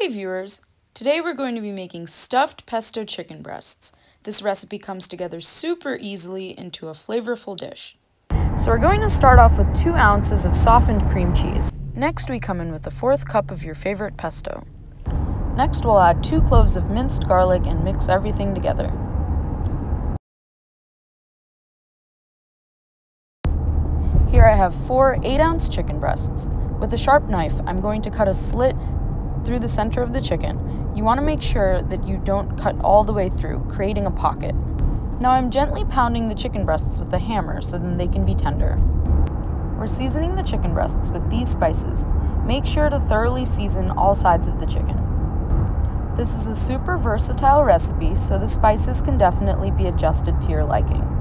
Hey viewers! Today we're going to be making stuffed pesto chicken breasts. This recipe comes together super easily into a flavorful dish. So we're going to start off with 2 ounces of softened cream cheese. Next we come in with a 1/4 cup of your favorite pesto. Next we'll add 2 cloves of minced garlic and mix everything together. Here I have 4 8-ounce chicken breasts. With a sharp knife, I'm going to cut a slit through the center of the chicken. You want to make sure that you don't cut all the way through, creating a pocket. Now I'm gently pounding the chicken breasts with a hammer so then they can be tender. We're seasoning the chicken breasts with these spices. Make sure to thoroughly season all sides of the chicken. This is a super versatile recipe, so the spices can definitely be adjusted to your liking.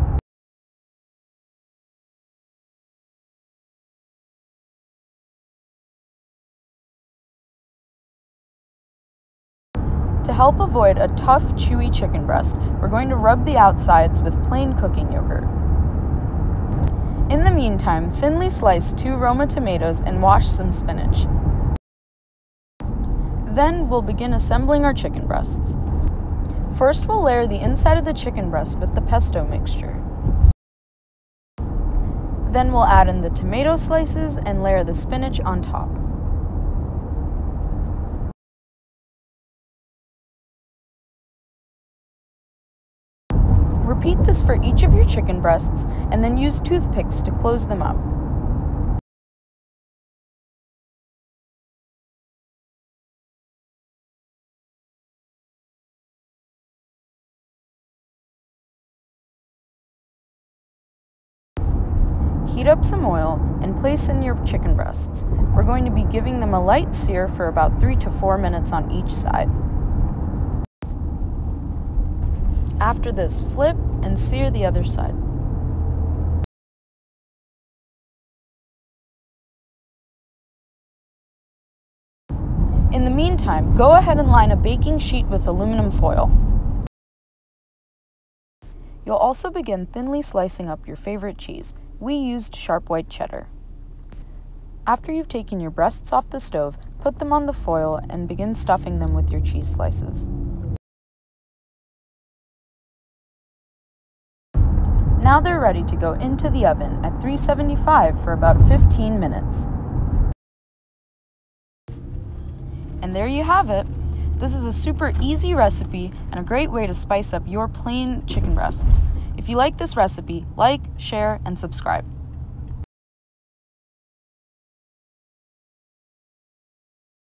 To help avoid a tough, chewy chicken breast, we're going to rub the outsides with plain cooking yogurt. In the meantime, thinly slice 2 Roma tomatoes and wash some spinach. Then we'll begin assembling our chicken breasts. First, we'll layer the inside of the chicken breast with the pesto mixture. Then we'll add in the tomato slices and layer the spinach on top. Repeat this for each of your chicken breasts and then use toothpicks to close them up. Heat up some oil and place in your chicken breasts. We're going to be giving them a light sear for about 3 to 4 minutes on each side. After this, flip and sear the other side. In the meantime, go ahead and line a baking sheet with aluminum foil. You'll also begin thinly slicing up your favorite cheese. We used sharp white cheddar. After you've taken your breasts off the stove, put them on the foil and begin stuffing them with your cheese slices. Now they're ready to go into the oven at 375 for about 15 minutes. And there you have it. This is a super easy recipe and a great way to spice up your plain chicken breasts. If you like this recipe, like, share, and subscribe.